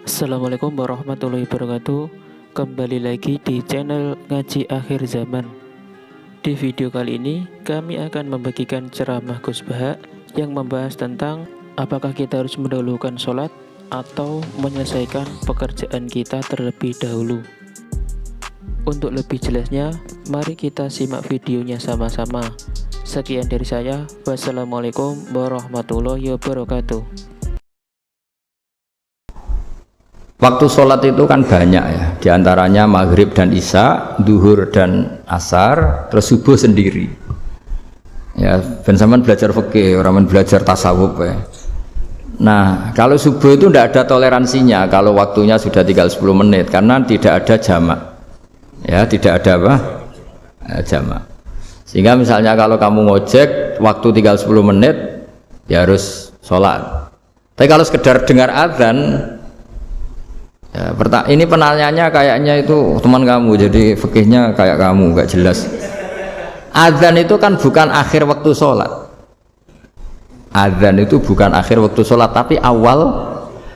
Assalamualaikum warahmatullahi wabarakatuh. Kembali lagi di channel Ngaji Akhir Zaman. Di video kali ini kami akan membagikan ceramah Gus Baha yang membahas tentang apakah kita harus mendahulukan sholat atau menyelesaikan pekerjaan kita terlebih dahulu. Untuk lebih jelasnya, mari kita simak videonya sama-sama. Sekian dari saya. Wassalamualaikum warahmatullahi wabarakatuh. Waktu sholat itu kan banyak ya, diantaranya maghrib dan isya, duhur dan asar, terus subuh sendiri. Ya, ben sampean belajar fikih, orang belajar tasawuf ya. Nah, kalau subuh itu tidak ada toleransinya kalau waktunya sudah tinggal 10 menit karena tidak ada jamak. Ya, tidak ada apa? Jamak. Sehingga misalnya kalau kamu ngojek waktu tinggal 10 menit ya harus sholat. Tapi kalau sekedar dengar azan ya, ini penanyanya kayaknya itu teman kamu, jadi fikihnya kayak kamu, gak jelas. Azan itu kan bukan akhir waktu sholat. Azan itu bukan akhir waktu sholat, tapi awal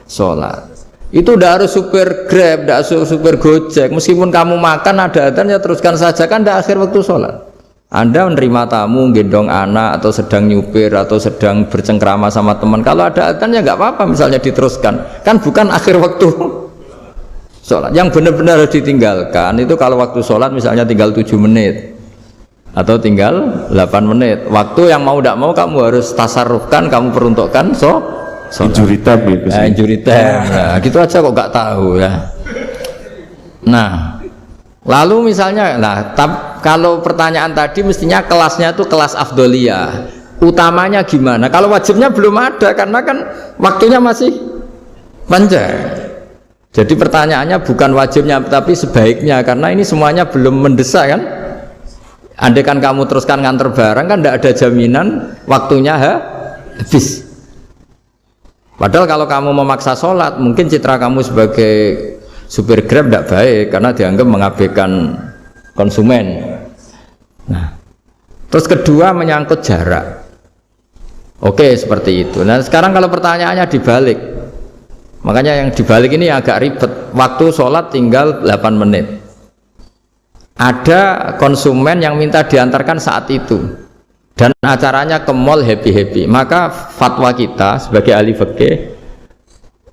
sholat. Itu udah harus supir Grab, udah harus supir Gojek. Meskipun kamu makan ada azan ya teruskan saja, kan udah akhir waktu sholat. Anda menerima tamu, gendong anak, atau sedang nyupir, atau sedang bercengkrama sama teman. Kalau ada azan ya nggak apa-apa, misalnya diteruskan. Kan bukan akhir waktu sholat. Yang benar-benar harus ditinggalkan itu kalau waktu sholat misalnya tinggal 7 menit atau tinggal 8 menit, waktu yang mau tidak mau kamu harus tasarrufkan, kamu peruntukkan injury time ya, injury time. Nah, gitu aja kok nggak tahu ya. Nah, lalu misalnya kalau pertanyaan tadi mestinya kelasnya itu kelas afdoliyah, utamanya gimana? Kalau wajibnya belum ada karena kan waktunya masih panjang. Jadi pertanyaannya bukan wajibnya tapi sebaiknya, karena ini semuanya belum mendesak kan. Andai kan kamu teruskan nganter barang kan tidak ada jaminan waktunya habis. Padahal kalau kamu memaksa sholat mungkin citra kamu sebagai supir Grab tidak baik karena dianggap mengabaikan konsumen. Nah, terus kedua menyangkut jarak. Oke, seperti itu. Nah sekarang kalau pertanyaannya dibalik, makanya yang dibalik ini agak ribet. Waktu sholat tinggal 8 menit. Ada konsumen yang minta diantarkan saat itu dan acaranya ke mall happy-happy. Maka fatwa kita sebagai ahli fikih,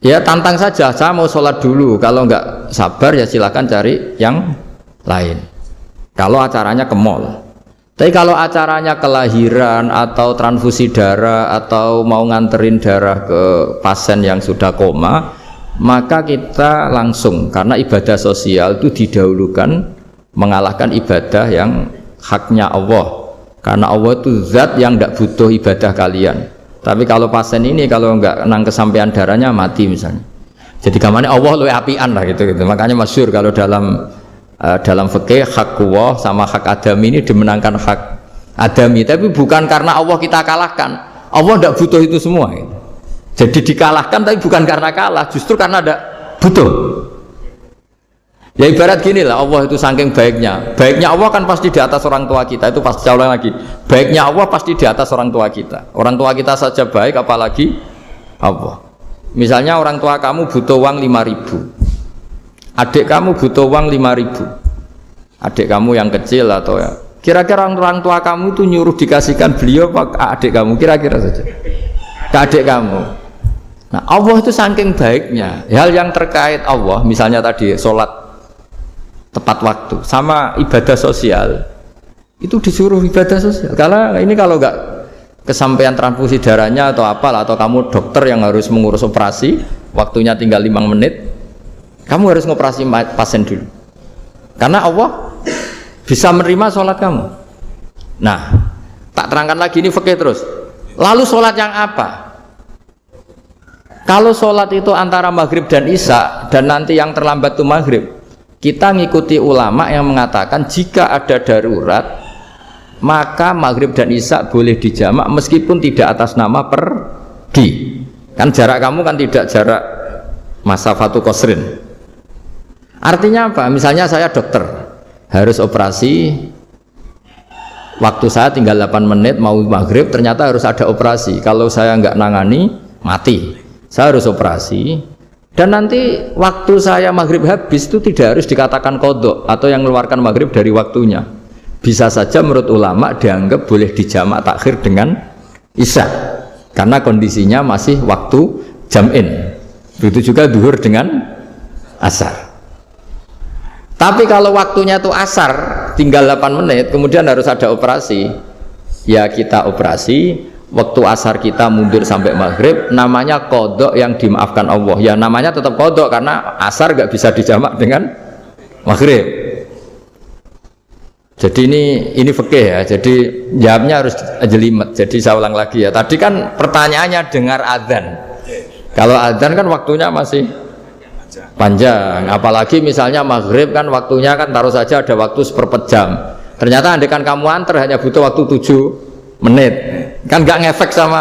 ya tantang saja, saya mau sholat dulu. Kalau nggak sabar ya silakan cari yang lain. Kalau acaranya ke mall. Tapi kalau acaranya kelahiran atau transfusi darah atau mau nganterin darah ke pasien yang sudah koma, maka kita langsung, karena ibadah sosial itu didahulukan mengalahkan ibadah yang haknya Allah, karena Allah itu zat yang tidak butuh ibadah kalian. Tapi kalau pasien ini kalau nggak nang kesampaian darahnya mati misalnya, jadi kamarnya Allah lebih apian lah gitu. Makanya masyhur kalau dalam fikih hak Allah sama hak adami ini dimenangkan hak adami, tapi bukan karena Allah kita kalahkan. Allah tidak butuh itu semua gitu. Jadi dikalahkan tapi bukan karena kalah, justru karena tidak butuh. Ya ibarat gini lah, Allah itu saking baiknya Allah kan pasti di atas orang tua kita. Itu pasti ulang lagi, baiknya Allah pasti di atas orang tua kita. Orang tua kita saja baik, apalagi Allah. Misalnya orang tua kamu butuh uang 5.000, adik kamu butuh uang 5.000, adik kamu yang kecil atau ya, kira-kira orang tua kamu itu nyuruh dikasihkan beliau apa adik kamu, kira-kira saja ke adik kamu. Nah Allah itu saking baiknya, hal yang terkait Allah misalnya tadi sholat tepat waktu sama ibadah sosial itu disuruh ibadah sosial. Karena ini kalau nggak kesampaian transfusi darahnya atau apalah, atau kamu dokter yang harus mengurus operasi waktunya tinggal 5 menit, kamu harus ngoperasi pasien dulu karena Allah bisa menerima sholat kamu. Nah tak terangkan lagi ini fikih terus. Lalu sholat yang apa? Kalau sholat itu antara maghrib dan isya dan nanti yang terlambat itu maghrib, kita ngikuti ulama yang mengatakan jika ada darurat maka maghrib dan isya boleh dijamak meskipun tidak atas nama pergi. Kan jarak kamu kan tidak jarak masafatu qasrin. Artinya apa? Misalnya saya dokter harus operasi, waktu saya tinggal 8 menit mau maghrib, ternyata harus ada operasi. Kalau saya nggak nangani mati, saya harus operasi Dan nanti waktu saya maghrib habis itu tidak harus dikatakan qadha atau yang mengeluarkan maghrib dari waktunya. Bisa saja menurut ulama dianggap boleh dijamak takhir dengan isya karena kondisinya masih waktu jam'in. Begitu juga duhur dengan asar. Tapi kalau waktunya itu asar tinggal 8 menit kemudian harus ada operasi, ya kita operasi. Waktu asar kita mundur sampai maghrib, namanya qadha yang dimaafkan Allah. Ya namanya tetap qadha karena asar gak bisa dijamak dengan maghrib. Jadi ini fikih ya. Jadi jawabnya harus jelimet. Jadi saya ulang lagi ya. Tadi kan pertanyaannya dengar adzan. Kalau adzan kan waktunya masih panjang. Apalagi misalnya maghrib kan waktunya kan taruh saja ada waktu seperempat jam. Ternyata andekan kamu antar hanya butuh waktu 7 menit, kan nggak ngefek sama